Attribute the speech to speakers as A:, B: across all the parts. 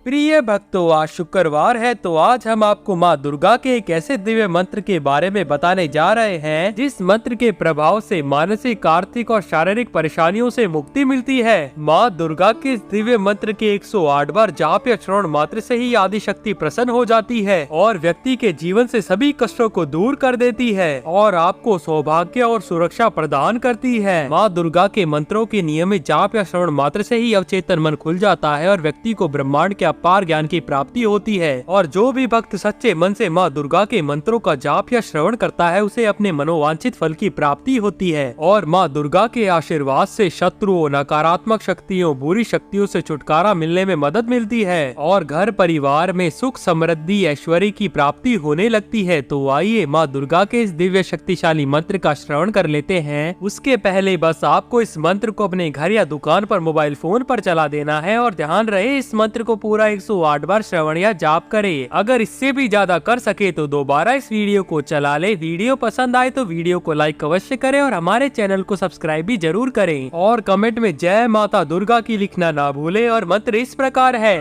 A: प्रिय भक्तों, आज शुक्रवार है तो आज हम आपको माँ दुर्गा के एक ऐसे दिव्य मंत्र के बारे में बताने जा रहे हैं जिस मंत्र के प्रभाव से मानसिक, आर्थिक और शारीरिक परेशानियों से मुक्ति मिलती है। माँ दुर्गा के इस दिव्य मंत्र के 108 बार जाप या श्रवण मात्र से ही आदि शक्ति प्रसन्न हो जाती है और व्यक्ति के जीवन से सभी कष्टों को दूर कर देती है और आपको सौभाग्य और सुरक्षा प्रदान करती है। माँ दुर्गा के मंत्रों के नियमित जाप या श्रवण मात्र से ही अवचेतन मन खुल जाता है और व्यक्ति को ब्रह्मांड के अपार ज्ञान की प्राप्ति होती है। और जो भी भक्त सच्चे मन से माँ दुर्गा के मंत्रों का जाप या श्रवण करता है उसे अपने मनोवांछित फल की प्राप्ति होती है। और माँ दुर्गा के आशीर्वाद से शत्रुओं, नकारात्मक शक्तियों, बुरी शक्तियों से छुटकारा मिलने में मदद मिलती है और घर परिवार में सुख, समृद्धि, ऐश्वर्य की प्राप्ति होने लगती है। तो आइए माँ दुर्गा के इस दिव्य शक्तिशाली मंत्र का श्रवण कर लेते हैं। उसके पहले बस आपको इस मंत्र को अपने घर या दुकान पर मोबाइल फोन पर चला देना है और ध्यान रहे इस मंत्र को पूरा 108 बार श्रवण या जाप करें। अगर इससे भी ज्यादा कर सके तो दोबारा इस वीडियो को चला ले। वीडियो पसंद आए तो वीडियो को लाइक अवश्य करें और हमारे चैनल को सब्सक्राइब भी जरूर करें और कमेंट में जय माता दुर्गा की लिखना ना भूले। और मंत्र इस प्रकार है।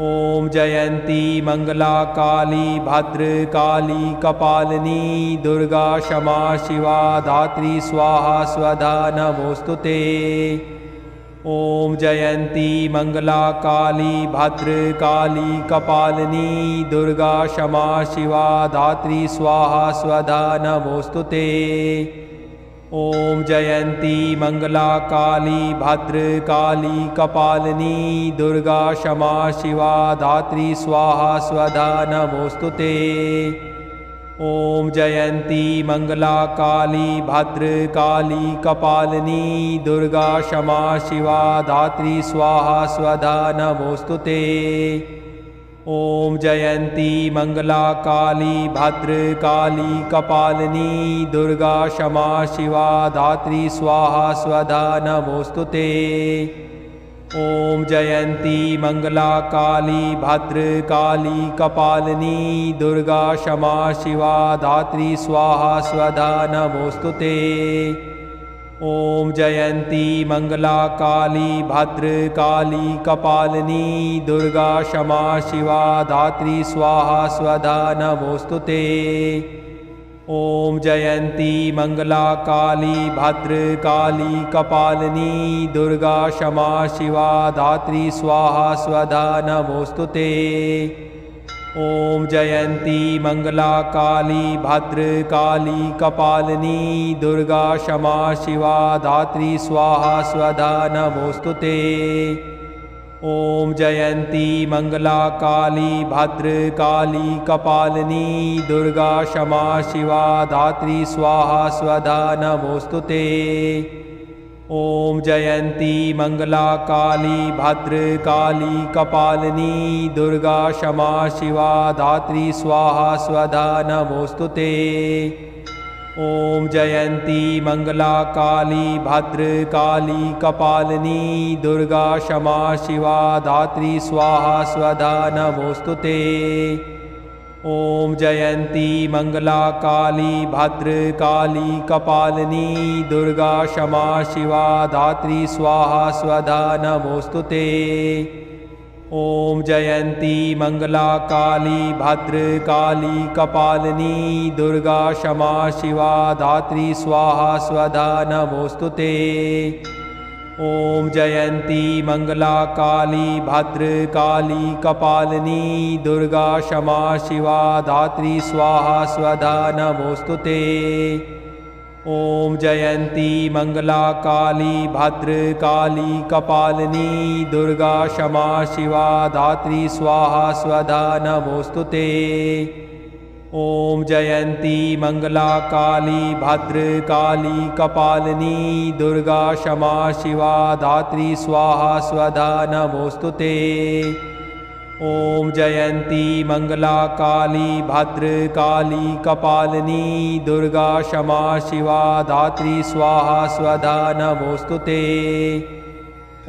A: ओम जयंती मंगला काली भद्र काली कपालिनी दुर्गा क्षमा शिवा धात्री स्वाहा स्वधा नमोस्तुते। ओम जयंती मंगला काली भद्र काली कपालिनी दुर्गा क्षमा शिवा धात्री स्वाहा स्वधा नमोस्तुते। ओम जयंती मंगला काली भद्र काली कपालिनी दुर्गा क्षमा शिवा धात्री स्वाहा स्वधा नमोस्तुते। ओम जयंती मंगला काली भद्र काली कपालिनी दुर्गा क्षमा शिवा धात्री स्वाहा स्वधा नमोस्तुते। ओम जयंती मंगला काली भद्र काली कपालिनी दुर्गा क्षमा शिवा धात्री स्वाहा स्वधा नमोस्तुते। ओम जयंती मंगला काली भद्र काली कपालिनी दुर्गा क्षमा शिवा धात्री स्वाहा स्वधा नमोस्तुते। ओम जयंती मंगला काली भद्र काली कपालिनी दुर्गा क्षमा शिवा धात्री स्वाहा स्वधा नमोस्तुते। ओम जयंती मंगला काली भद्र काली कपालिनी दुर्गा क्षमा शिवा धात्री स्वाहा स्वधा नमोस्तुते। ओम जयंती मंगला काली भद्र काली कपालिनी दुर्गा क्षमा शिवा धात्री स्वाहा स्वधा नमोस्तुते। ओम जयंती मंगला काली भद्र काली कपालिनी दुर्गा क्षमा शिवा धात्री स्वाहा स्वधा नमोस्तुते। ओम जयंती मंगला काली भद्र काली कपालिनी दुर्गा क्षमा शिवा धात्री स्वाहा स्वधा नमोस्तुते। ओम जयंती मंगला काली भद्र काली कपालिनी दुर्गा क्षमा शिवा धात्री स्वाहा स्वधा नमोस्तुते। ओम जयंती मंगला काली भद्र काली कपालिनी दुर्गा क्षमा शिवा धात्री स्वाहा स्वधा नमोस्तुते। ओम जयंती मंगला काली भद्र काली कपालिनी दुर्गा क्षमा शिवा धात्री स्वाहा स्वधा नमोस्तुते। ओम जयंती मंगला काली भद्र काली कपालिनी दुर्गा क्षमा शिवा धात्री स्वाहा स्वधा नमोस्तुते। ओम जयंती मंगला काली भद्र काली कपालिनी दुर्गा क्षमा शिवा धात्री स्वाहा स्वधा नमोस्तुते। ओम जयंती मंगला काली भद्र काली कपालिनी दुर्गा क्षमा शिवा धात्री स्वाहा स्वधा नमोस्तुते। ओम जयंती मंगला काली भद्र काली कपालिनी दुर्गा क्षमा शिवा धात्री स्वाहा स्वधा नमोस्तुते।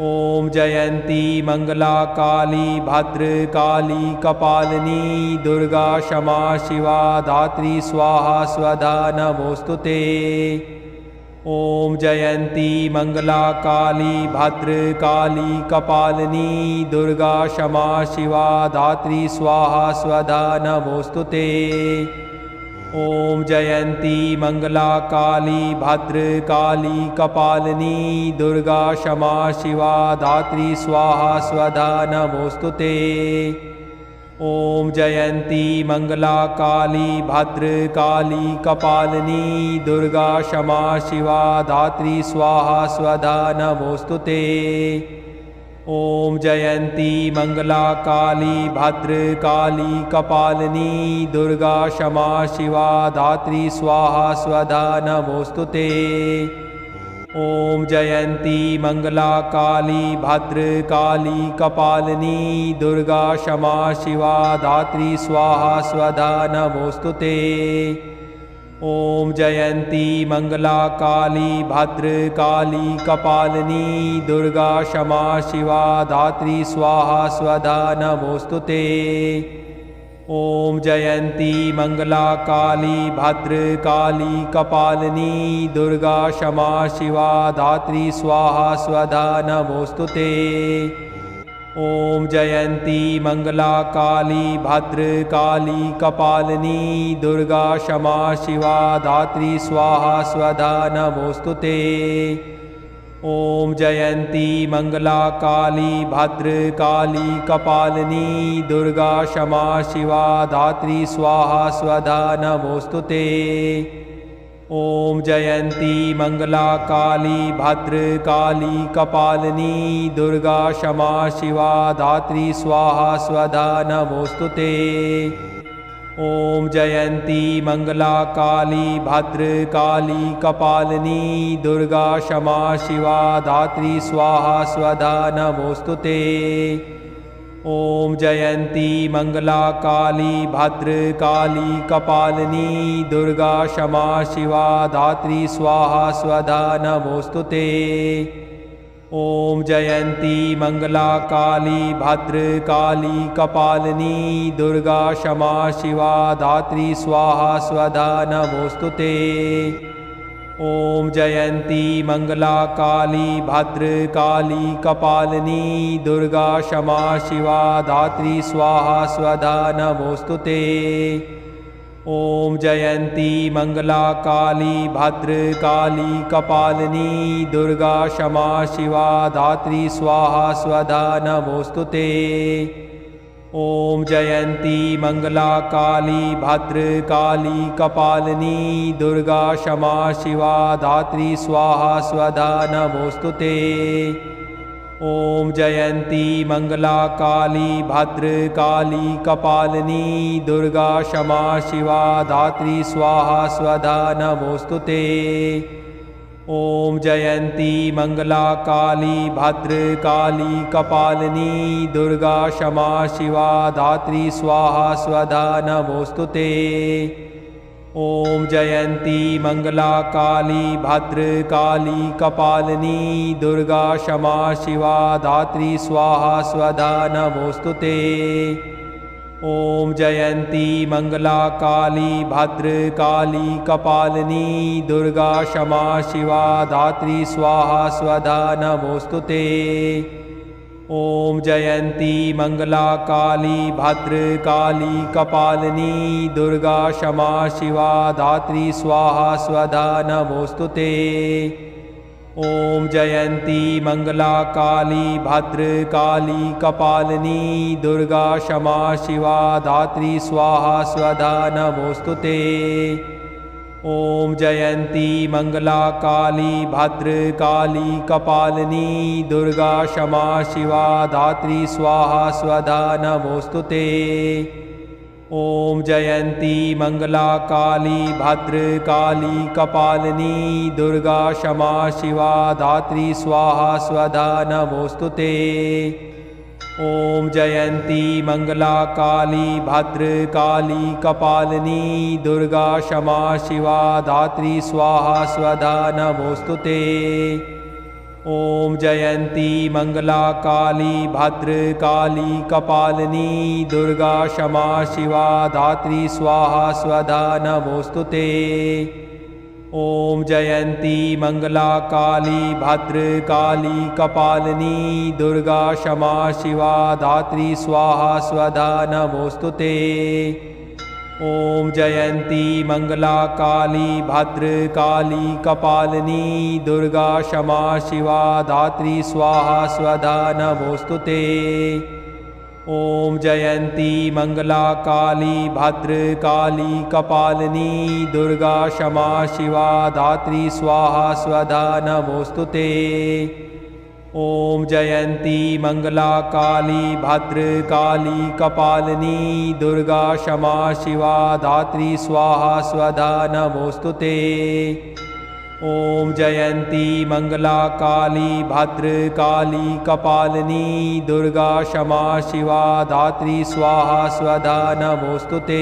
A: ओम जयंती मंगला काली भद्र काली कपालिनी दुर्गा क्षमा शिवा धात्री स्वाहा स्वधा नमोस्तुते। ओम जयंती मंगला काली भद्रकाली कपालिनी दुर्गा क्षमा शिवा धात्री स्वाहा स्वधा नमोस्तुते। ओम जयंती मंगला काली भद्रकाली कपालिनी दुर्गा क्षमा शिवा धात्री स्वाहा स्वधा नमोस्तुते। ओम जयंती मंगला काली भद्रकाली कपालिनी दुर्गा क्षमा शिवा धात्री स्वाहा स्वधा नमोस्तुते। ओम जयंती मंगला काली भद्रकाली कपालिनी दुर्गा क्षमा शिवा धात्री स्वाहा स्वधा नमोस्तुते। ओम जयंती मंगला काली भद्रकाली कपालिनी दुर्गा क्षमा शिवा धात्री स्वाहा स्वधा नमोस्तुते। ओम जयंती मंगला काली भद्रकाली कपालिनी दुर्गा क्षमा शिवा धात्री स्वाहा स्वधा नमोस्तुते। ओम जयंती मंगला काली भद्रकाली कपालिनी दुर्गा क्षमा शिवा धात्री स्वाहा स्वधा नमोस्तुते। ओम जयंती मंगला काली भद्रकाली कपालिनी दुर्गा क्षमा शिवा धात्री स्वाहा स्वधा नमोस्तुते। ओम जयंती मंगला काली भद्रकाली कपालिनी दुर्गा क्षमा शिवा धात्री स्वाहा स्वधा नमोस्तुते। ओम जयंती मंगला काली भद्रकाली कपालिनी दुर्गा क्षमा शिवा धात्री स्वाहा स्वधा नमोस्तुते। ओम जयंती मंगला काली भद्रकाली कपालिनी दुर्गा क्षमा शिवा धात्री स्वाहा स्वधा नमोस्तुते। ओम जयंती मंगला काली भद्रकाली कपालिनी दुर्गा क्षमा शिवा धात्री स्वाहा स्वधा नमोस्तुते। ओम जयंती मंगला काली भद्रकाली कपालिनी दुर्गा क्षमा शिवा धात्री स्वाहा स्वधा नमोस्तुते। ओम जयंती मंगला काली भद्रकाली कपालिनी दुर्गा क्षमा शिवा धात्री स्वाहा स्वधा नमोस्तुते। ओम जयंती मंगला काली भद्रकाली कपालिनी दुर्गा क्षमा शिवा धात्री स्वाहा स्वधा नमोस्तुते। ओम जयंती मंगला काली भद्रकाली कपालिनी दुर्गा क्षमा शिवा धात्री स्वाहा स्वधा नमोस्तुते। ओम जयंती मंगला काली भद्रकाली कपालिनी दुर्गा क्षमा शिवा धात्री स्वाहा स्वधा नमोस्तुते। ओम जयंती मंगला काली भद्रकाली कपालिनी दुर्गा क्षमा शिवा धात्री स्वाहा स्वधा नमोस्तुते। ओम जयंती मंगला काली भद्रकाली कपालिनी दुर्गा क्षमा शिवा धात्री स्वाहा स्वधा नमोस्तुते। ओम जयंती मंगला काली भद्रकाली कपालिनी दुर्गा क्षमा शिवा धात्री स्वाहा स्वधा नमोस्तुते। ओम जयंती मंगला काली भद्रकाली कपालिनी दुर्गा क्षमा शिवा धात्री स्वाहा स्वधा नमोस्तुते। ओम जयंती मंगला काली भद्रकाली कपालिनी दुर्गा क्षमा शिवा धात्री स्वाहा स्वधा नमोस्तुते। ओम जयंती मंगला काली भद्रकाली कपालिनी दुर्गा क्षमा शिवा धात्री स्वाहा स्वधा नमोस्तुते। ओम जयंती मंगला काली भद्रकाली कपालिनी दुर्गा क्षमा शिवा धात्री स्वाहा स्वधा नमोस्तुते। ओम जयंती मंगला काली भद्रकाली कपालिनी दुर्गा क्षमा शिवा धात्री स्वाहा स्वधा नमोस्तुते। ओम जयंती मंगला काली भद्रकाली कपालिनी दुर्गा क्षमा शिवा धात्री स्वाहा स्वधा नमोस्तुते। ओम जयंती मंगला काली भद्रकाली कपालिनी दुर्गा क्षमा शिवा धात्री स्वाहा स्वधा नमोस्तुते। ओम जयंती मंगला काली भद्रकाली कपालिनी दुर्गा क्षमा शिवा धात्री स्वाहा स्वधा नमोस्तुते। ओम जयंती मंगला काली भद्रकाली कपालिनी दुर्गा क्षमा शिवा धात्री स्वाहा स्वधा नमोस्तुते। ओम जयंती मंगला काली भद्रकाली कपालिनी दुर्गा क्षमा शिवा धात्री स्वाहा स्वधा नमोस्तुते। ओम जयंती मंगला काली भद्रकाली कपालिनी दुर्गा क्षमा शिवा धात्री स्वाहा स्वधा नमोस्तुते।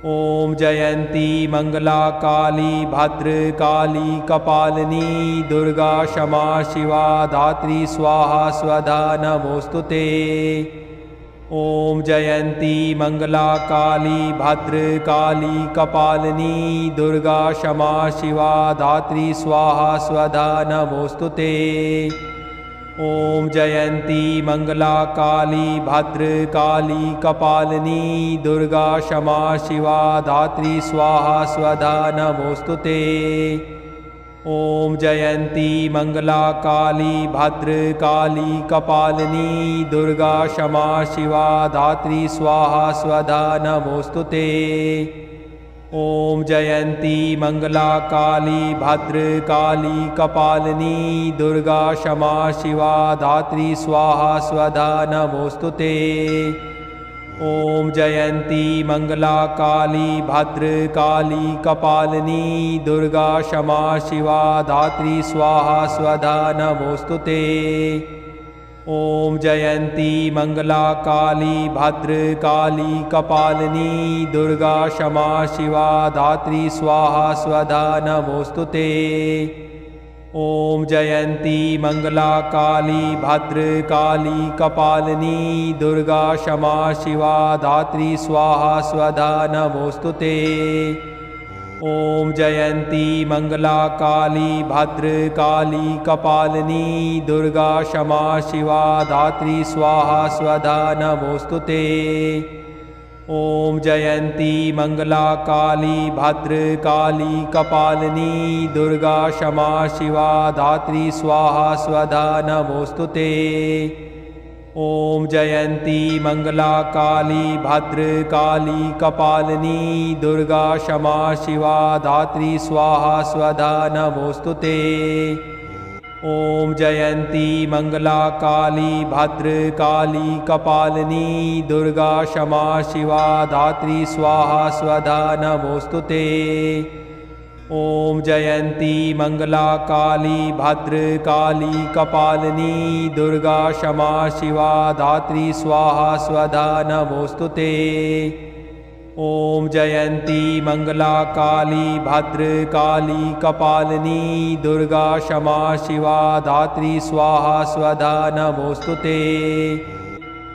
A: ओम जयंती मंगला काली भद्रकाली कपालिनी दुर्गा क्षमा शिवा धात्री स्वाहा स्वधा नमोस्तुते। ओम जयंती मंगला काली भद्रकाली कपालिनी दुर्गा क्षमा शिवा धात्री स्वाहा स्वधा नमोस्तुते। ओम जयंती मंगला काली भद्रकाली कपालिनी दुर्गा क्षमा शिवा धात्री स्वाहा स्वधा नमोस्तुते। ओम जयंती मंगला काली भद्रकाली कपालिनी दुर्गा क्षमा शिवा धात्री स्वाहा स्वधा नमोस्तुते। ओम जयंती मंगला काली भद्रकाली कपालिनी दुर्गा क्षमा शिवा धात्री स्वाहा स्वधा नमोस्तुते। ओम जयंती मंगला काली भद्रकाली कपालिनी दुर्गा क्षमा शिवा धात्री स्वाहा स्वधा नमोस्तुते। ओम जयंती मंगला काली भद्रकाली कपालिनी दुर्गा क्षमा शिवा धात्री स्वाहा स्वधा नमोस्तुते। ओम जयंती मंगला काली भद्रकाली कपालिनी दुर्गा क्षमा शिवा धात्री स्वाहा स्वधा नमोस्तुते। ओम जयंती मंगला काली भद्रकाली कपालिनी दुर्गा क्षमा शिवा धात्री स्वाहा स्वधा नमोस्तुते। ओम जयंती मंगला काली भद्रकाली कपालिनी दुर्गा क्षमा शिवा धात्री स्वाहा स्वधा नमोस्तुते। ओम जयंती मंगला काली भद्रकाली कपालिनी दुर्गा क्षमा शिवा धात्री स्वाहा स्वधा नमोस्तुते। ओम जयंती मंगला काली भद्रकाली कपालिनी दुर्गा क्षमा शिवा धात्री स्वाहा स्वधा नमोस्तुते। ओम जयंती मंगला काली भद्रकाली कपालिनी दुर्गा क्षमा शिवा धात्री स्वाहा स्वधा नमोस्तुते। ओम जयंती मंगला काली भद्रकाली कपालिनी दुर्गा क्षमा शिवा धात्री स्वाहा स्वधा नमोस्तुते।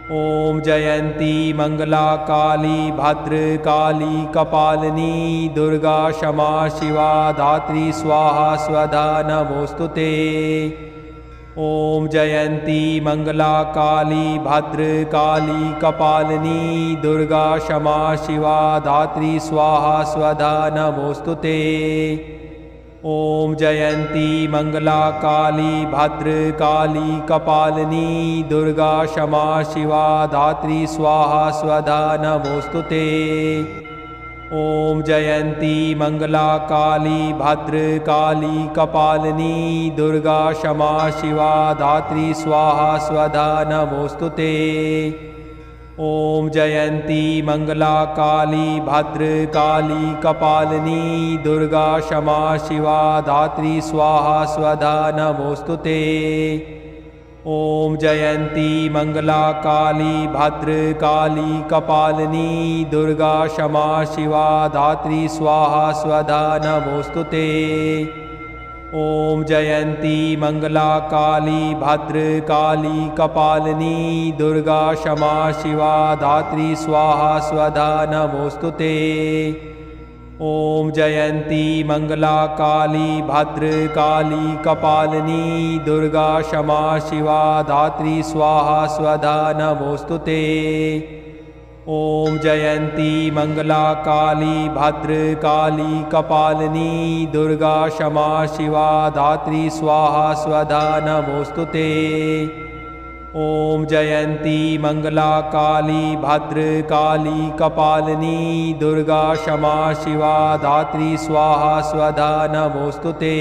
A: ओम जयंती मंगला काली भद्रकाली कपालिनी दुर्गा क्षमा शिवा धात्री स्वाहा स्वधा नमोस्तुते। ओम जयंती मंगला काली भद्रकाली कपालिनी दुर्गा क्षमा शिवा धात्री स्वाहा स्वधा नमोस्तुते। ओम जयंती मंगला काली भद्रकाली कपालिनी दुर्गा क्षमा शिवा धात्री स्वाहा स्वधा नमोस्तुते। ओम जयंती मंगला काली भद्रकाली कपालिनी दुर्गा क्षमा शिवा धात्री स्वाहा स्वधा नमोस्तुते। ओम जयंती मंगला काली भद्रकाली कपालिनी दुर्गा क्षमा शिवा धात्री स्वाहा स्वधा नमोस्तुते। ओम जयंती मंगला काली भद्रकाली कपालिनी दुर्गा क्षमा शिवा धात्री स्वाहा स्वधा नमोस्तुते। ओम जयंती मंगला काली भद्रकाली कपालिनी दुर्गा क्षमा शिवा धात्री स्वाहा स्वधा नमोस्तुते। ओम जयंती मंगला काली भद्रकाली कपालिनी दुर्गा क्षमा शिवा धात्री स्वाहा स्वधा नमोस्तुते। ओम जयंती मंगला काली भद्रकाली कपालिनी दुर्गा क्षमा शिवा धात्री स्वाहा स्वधा नमोस्तुते। ओम जयंती मंगला काली भद्रकाली कपालिनी दुर्गा क्षमा शिवा धात्री स्वाहा स्वधा नमोस्तुते।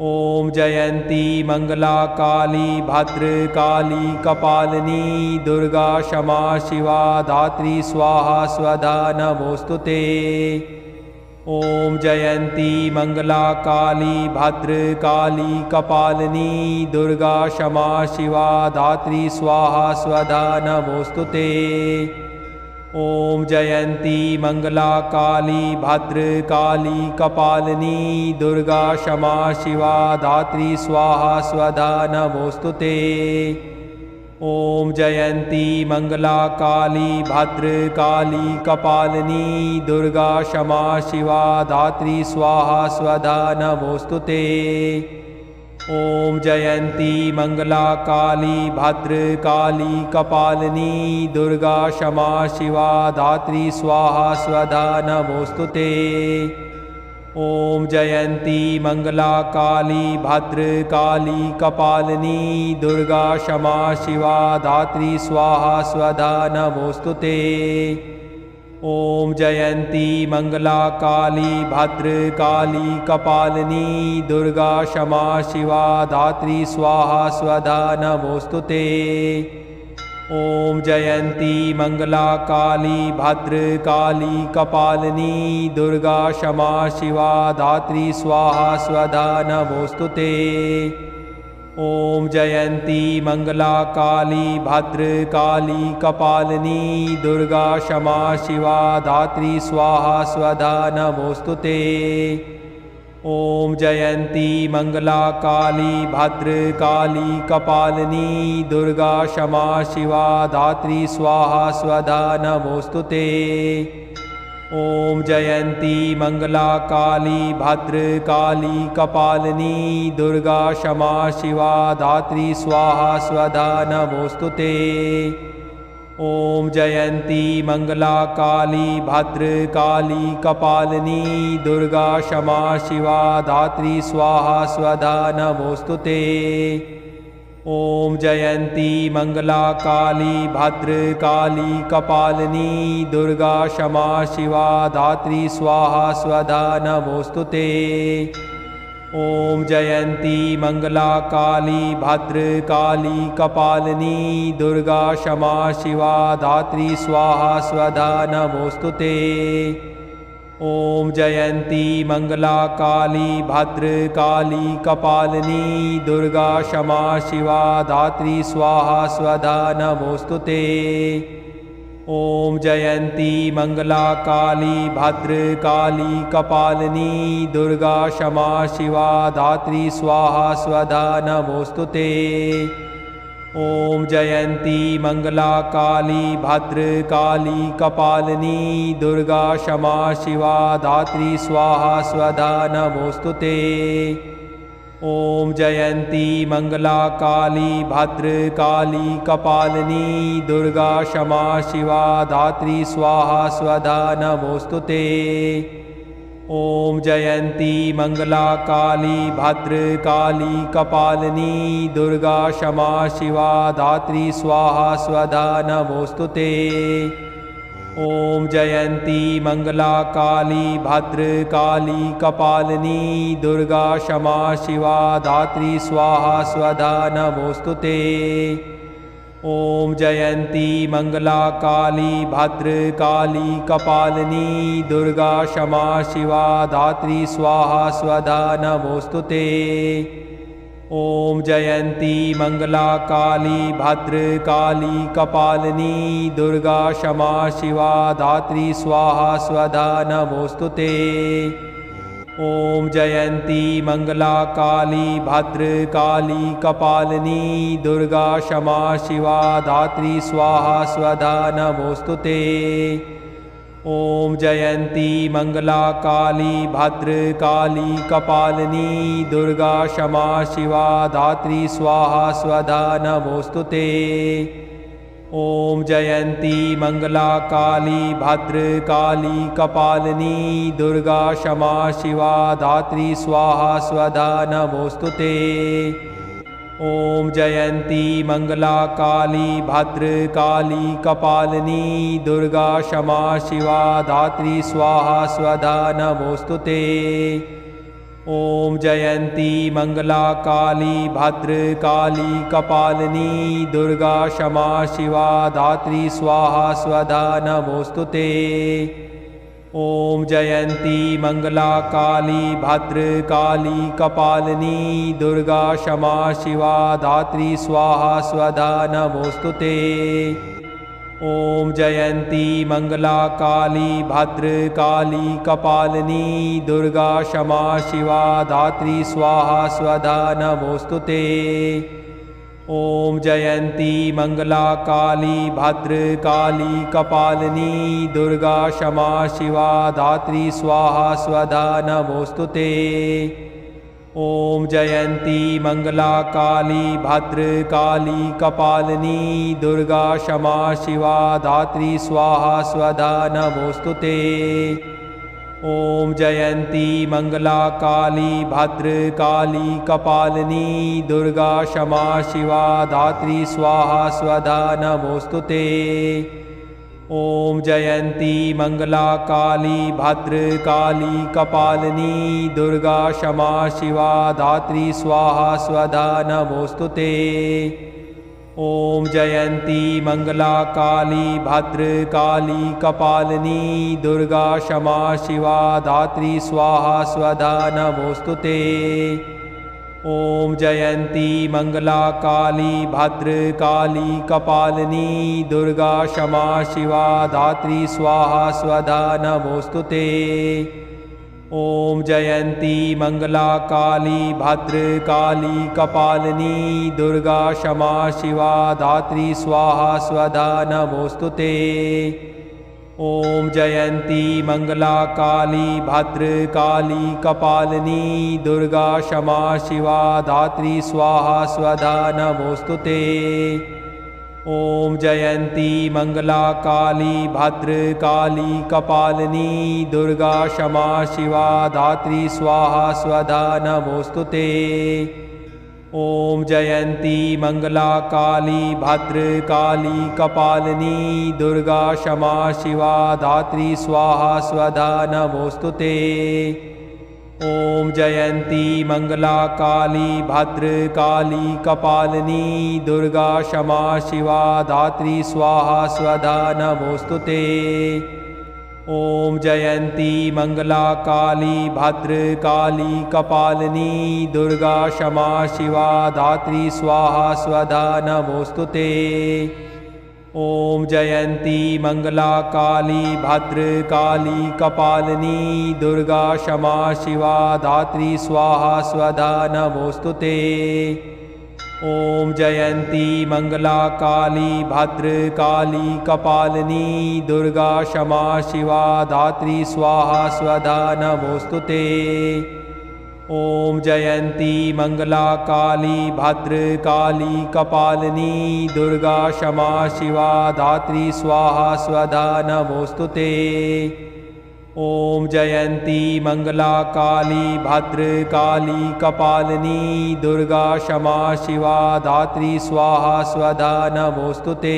A: ओम जयंती मंगला काली भद्रकाली कपालिनी दुर्गा क्षमा शिवा धात्री स्वाहा स्वधा नमोस्तुते। ओम जयंती मंगला काली भद्रकाली कपालिनी दुर्गा क्षमा शिवा धात्री स्वाहा स्वधा नमोस्तुते। ओम जयंती मंगला काली भद्रकाली कपालिनी दुर्गा क्षमा शिवा धात्री स्वाहा स्वधा नमोस्तुते। ओम जयंती मंगला काली भद्रकाली कपालिनी दुर्गा क्षमा शिवा धात्री स्वाहा स्वधा नमोस्तुते। ओम जयंती मंगला काली भद्रकाली कपालिनी दुर्गा क्षमा शिवा धात्री स्वाहा स्वधा नमोस्तुते। ओम जयंती मंगला काली भद्रकाली कपालिनी दुर्गा क्षमा शिवा धात्री स्वाहा स्वधा नमोस्तुते। ओम जयंती मंगला काली भद्रकाली कपालिनी दुर्गा क्षमा शिवा धात्री स्वाहा स्वधा नमोस्तुते। ओम जयंती मंगला काली भद्रकाली कपालिनी दुर्गा क्षमा शिवा धात्री स्वाहा स्वधा नमोस्तुते। ओम जयंती मंगला काली भद्रकाली कपालिनी दुर्गा क्षमा शिवा धात्री स्वाहा स्वधा नमोस्तुते। ओम जयंती मंगला काली भद्रकाली कपालिनी दुर्गा क्षमा शिवा धात्री स्वाहा स्वधा नमोस्तुते। ओम जयंती मंगला काली भद्रकाली कपालिनी दुर्गा क्षमा शिवा धात्री स्वाहा स्वधा नमोस्तुते। ओम जयंती मंगला काली भद्रकाली कपालिनी दुर्गा क्षमा शिवा धात्री स्वाहा स्वधा नमोस्तुते। ओम जयंती मंगला काली भद्रकाली कपालिनी दुर्गा क्षमा शिवा धात्री स्वाहा स्वधा नमोस्तुते। ओम जयंती मंगला काली भद्रकाली कपालिनी दुर्गा क्षमा शिवा धात्री स्वाहा स्वधा नमोस्तुते। ओम जयंती मंगला काली भद्रकाली कपालिनी दुर्गा क्षमा शिवा धात्री स्वाहा स्वधा नमोस्तुते। ओम जयंती मंगला काली भद्रकाली कपालिनी दुर्गा क्षमा शिवा धात्री स्वाहा स्वधा नमोस्तुते। ओम जयंती मंगला काली भद्रकाली कपालिनी दुर्गा क्षमा शिवा धात्री स्वाहा स्वधा नमोस्तुते। ओम जयंती मंगला काली भद्रकाली कपालिनी दुर्गा क्षमा शिवा धात्री स्वाहा स्वधा नमोस्तुते। ओम जयंती मंगला काली भद्रकाली कपालिनी दुर्गा क्षमा शिवा धात्री स्वाहा स्वधा नमोस्तुते। ओम जयंती मंगला काली भद्रकाली कपालिनी दुर्गा क्षमा शिवा धात्री स्वाहा स्वधा नमोस्तुते। ओम जयंती मंगला काली भद्रकाली कपालिनी दुर्गा क्षमा शिवा धात्री स्वाहा स्वधा नमोस्तुते। ओम जयंती मंगला काली भद्रकाली कपालिनी दुर्गा क्षमा शिवा धात्री स्वाहा स्वधा नमोस्तुते। ओम जयंती मंगला काली भद्रकाली कपालिनी दुर्गा क्षमा शिवा धात्री स्वाहा स्वधा नमोस्तुते। ओम जयंती मंगला काली भद्रकाली कपालिनी दुर्गा क्षमा शिवा धात्री स्वाहा स्वधा नमोस्तुते। ओम जयंती मंगला काली भद्रकाली कपालिनी दुर्गा क्षमा शिवा धात्री स्वाहा स्वधा नमोस्तुते। ओम जयंती मंगला काली भद्रकाली कपालिनी दुर्गा क्षमा शिवा धात्री स्वाहा स्वधा नमोस्तुते। ओम जयंती मंगला काली भद्रकाली कपालिनी दुर्गा क्षमा शिवा धात्री स्वाहा स्वधा नमोस्तुते। ओम जयंती मंगला काली भद्रकाली कपालिनी दुर्गा क्षमा शिवा धात्री स्वाहा स्वधा नमोस्तुते। ओम जयंती मंगला काली भद्रकाली कपालिनी दुर्गा क्षमा शिवा धात्री स्वाहा स्वधा नमोस्तुते। ओम जयंती मंगला काली भद्रकाली कपालिनी दुर्गा क्षमा शिवा धात्री स्वाहा स्वधा नमोस्तुते। ओम जयंती मंगला काली भद्रकाली कपालिनी दुर्गा क्षमा शिवा धात्री स्वाहा स्वधा नमोस्तुते। ओम जयंती मंगला काली भद्रकाली कपालिनी दुर्गा क्षमा शिवा धात्री स्वाहा स्वधा नमोस्तुते। ओम जयंती मंगला काली भद्रकाली कपालिनी दुर्गा क्षमा शिवा धात्री स्वाहा स्वधा नमोस्तुते। ओम जयंती मंगला काली भद्रकाली कपालिनी दुर्गा क्षमा शिवा धात्री स्वाहा स्वधा नमोस्तुते। ओम जयंती मंगला काली भद्रकाली कपालिनी दुर्गा क्षमा शिवा धात्री स्वाहा स्वधा नमोस्तुते। ओम जयंती मंगला काली भद्रकाली कपालिनी दुर्गा क्षमा शिवा धात्री स्वाहा स्वधा नमोस्तुते। ओम जयंती मंगला काली भद्रकाली कपालिनी दुर्गा क्षमा शिवा धात्री स्वाहा स्वधा नमोस्तुते। ओम जयंती मंगला काली भद्रकाली कपालिनी दुर्गा क्षमा शिवा धात्री स्वाहा स्वधा नमोस्तुते। ओम जयंती मंगला काली भद्रकाली कपालिनी दुर्गा क्षमा शिवा धात्री स्वाहा स्वधा नमोस्तुते। ओम जयंती मंगला काली भद्रकाली कपालिनी दुर्गा क्षमा शिवा धात्री स्वाहा स्वधा नमोस्तुते। ओम जयंती मंगला काली भद्रकाली कपालिनी दुर्गा क्षमा शिवा धात्री स्वाहा स्वधा नमोस्तुते। ओम जयंती मंगला काली भद्रकाली कपालिनी दुर्गा क्षमा शिवा धात्री स्वाहा स्वधा नमोस्तुते। ओम जयंती मंगला काली भद्रकाली कपालिनी दुर्गा क्षमा शिवा धात्री स्वाहा स्वधा नमोस्तुते। ओम जयंती मंगला काली भद्रकाली कपालिनी दुर्गा क्षमा शिवा धात्री स्वाहा स्वधा नमोस्तुते। ओम जयंती मंगला काली भद्रकाली कपालिनी दुर्गा क्षमा शिवा धात्री स्वाहा स्वधा नमोस्तुते।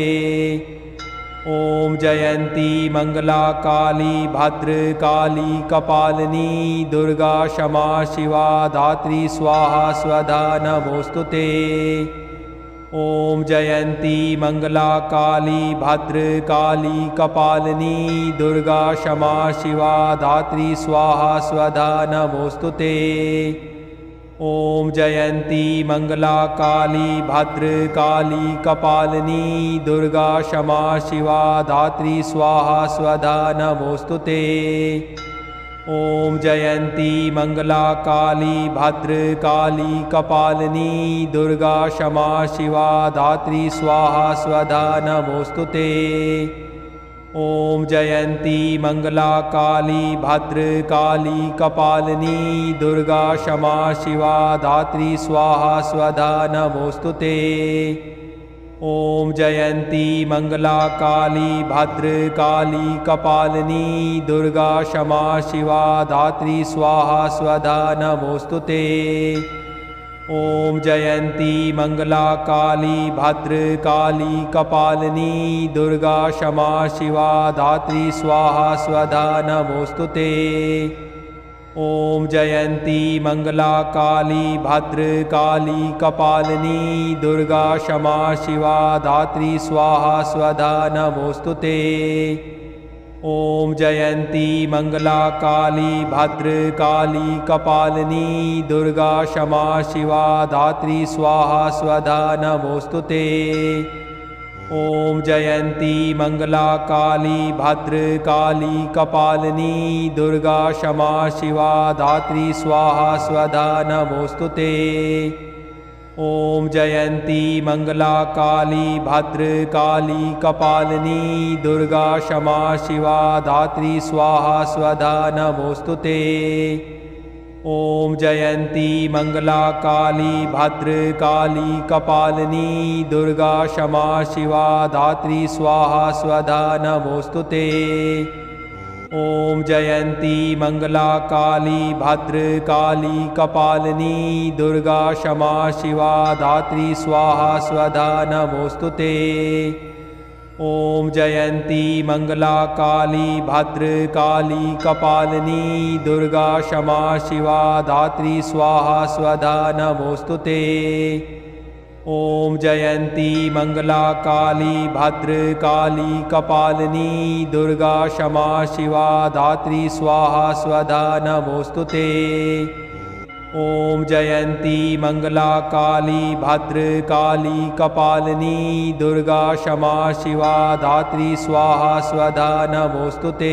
A: ओम जयंती मंगला काली भद्रकाली कपालिनी दुर्गा क्षमा शिवा धात्री स्वाहा स्वधा नमोस्तुते। ओम जयंती मंगला काली भद्रकाली कपालिनी दुर्गा क्षमा शिवा धात्री स्वाहा स्वधा नमोस्तुते। ओम जयंती मंगला काली भद्रकाली कपालिनी दुर्गा क्षमा शिवा धात्री स्वाहा स्वधा नमोस्तुते। ओम जयंती मंगला काली भद्रकाली कपालिनी दुर्गा क्षमा शिवा धात्री स्वाहा स्वधा नमोस्तुते। ओम जयंती मंगला काली भद्रकाली कपालिनी दुर्गा क्षमा शिवा धात्री स्वाहा स्वधा नमोस्तुते। ओम जयंती मंगला काली भद्रकाली कपालिनी दुर्गा क्षमा शिवा धात्री स्वाहा स्वधा नमोस्तुते। ओम जयंती मंगला काली भद्रकाली कपालिनी दुर्गा क्षमा शिवा धात्री स्वाहा स्वधा नमोस्तुते। ओम जयंती मंगला काली भद्रकाली कपालिनी दुर्गा क्षमा शिवा धात्री स्वाहा स्वधा नमोस्तुते। ओम जयंती मंगला काली भद्रकाली कपालिनी दुर्गा क्षमा शिवा धात्री स्वाहा स्वधा नमोस्तुते। ओम जयंती मंगला काली भद्रकाली कपालिनी दुर्गा क्षमा शिवा धात्री स्वाहा स्वधा नमोस्तुते। ओम जयंती मंगला काली भद्रकाली कपालिनी दुर्गा क्षमा शिवा धात्री स्वाहा स्वधा नमोस्तुते। ओम जयंती मंगला काली भद्रकाली कपालिनी दुर्गा क्षमा शिवा धात्री स्वाहा स्वधा नमोस्तुते। ओम जयंती मंगला काली भद्रकाली कपालिनी दुर्गा क्षमा शिवा धात्री स्वाहा स्वधा नमोस्तुते। ओम जयंती मंगला काली भद्रकाली कपालिनी दुर्गा क्षमा शिवा धात्री स्वाहा स्वधा नमोस्तुते। ओम जयंती मंगला काली भद्रकाली कपालिनी दुर्गा क्षमा शिवा धात्री स्वाहा स्वधा नमोस्तुते। ओम जयंती मंगला काली भद्रकाली कपालिनी दुर्गा क्षमा शिवा धात्री स्वाहा स्वधा नमोस्तुते।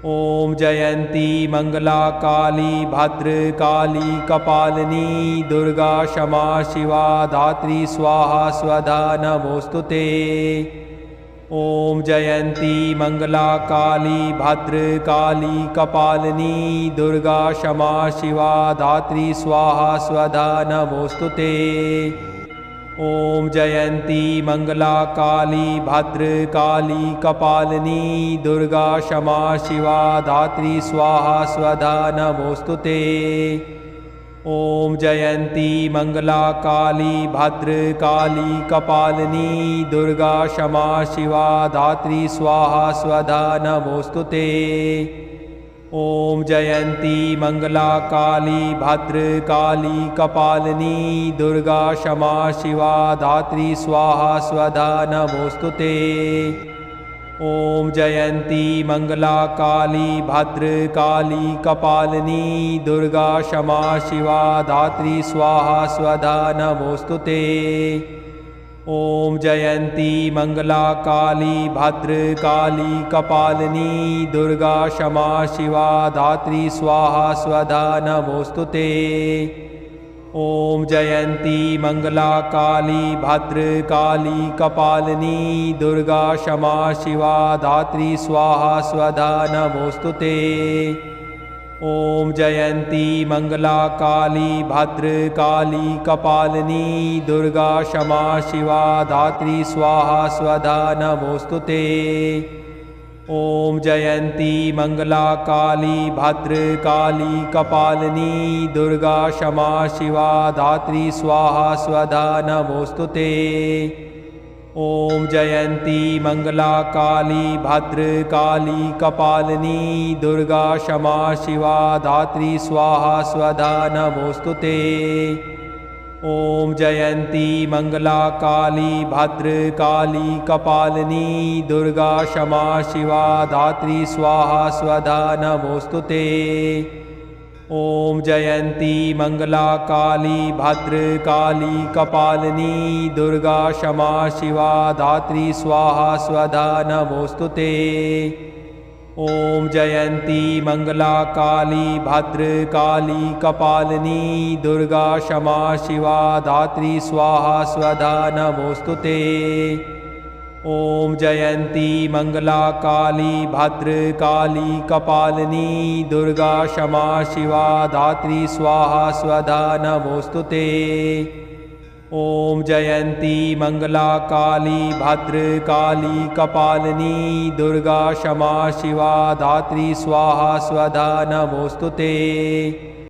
A: ओम जयंती मंगला काली भद्रकाली कपालिनी दुर्गा क्षमा शिवा धात्री स्वाहा स्वधा नमोस्तुते। ओम जयंती मंगला काली भद्रकाली कपालिनी दुर्गा क्षमा शिवा धात्री स्वाहा स्वधा नमोस्तुते। ओम जयंती मंगला काली भद्रकाली कपालिनी दुर्गा क्षमा शिवा धात्री स्वाहा स्वधा नमोस्तुते। ओम जयंती मंगला काली भद्रकाली कपालिनी दुर्गा क्षमा शिवा धात्री स्वाहा स्वधा नमोस्तुते। ओम जयंती मंगला काली भद्रकाली कपालिनी दुर्गा क्षमा शिवा धात्री स्वाहा स्वधा नमोस्तुते। ओम जयंती मंगला काली भद्रकाली कपालिनी दुर्गा क्षमा शिवा धात्री स्वाहा स्वधा नमोस्तुते। ओम जयंती मंगला काली भद्रकाली कपालिनी दुर्गा क्षमा शिवा धात्री स्वाहा स्वधा नमोस्तुते। ओम जयंती मंगला काली भद्रकाली कपालिनी दुर्गा क्षमा शिवा धात्री स्वाहा स्वधा नमोस्तुते। ओम जयंती मंगला काली भद्रकाली कपालिनी दुर्गा क्षमा शिवा धात्री स्वाहा स्वधा नमोस्तुते। ओम जयंती मंगला काली भद्रकाली कपालिनी दुर्गा क्षमा शिवा धात्री स्वाहा स्वधा नमोस्तुते। ओम जयंती मंगला काली भद्रकाली कपालिनी दुर्गा क्षमा शिवा धात्री स्वाहा स्वधा नमोस्तुते। ओम जयंती मंगला काली भद्रकाली कपालिनी दुर्गा क्षमा शिवा धात्री स्वाहा स्वधा नमोस्तुते। ओम जयंती मंगला काली भद्रकाली कपालिनी दुर्गा क्षमा शिवा धात्री स्वाहा स्वधा नमोस्तुते। ओम जयंती मंगला काली भद्रकाली कपालिनी दुर्गा क्षमा शिवा धात्री स्वाहा स्वधा नमोस्तुते। ओम जयंती मंगला काली भद्रकाली कपालिनी दुर्गा क्षमा शिवा धात्री स्वाहा स्वधा नमोस्तुते। ओम जयंती मंगला काली भद्रकाली कपालिनी दुर्गा क्षमा शिवा धात्री स्वाहा स्वधा नमोस्तुते।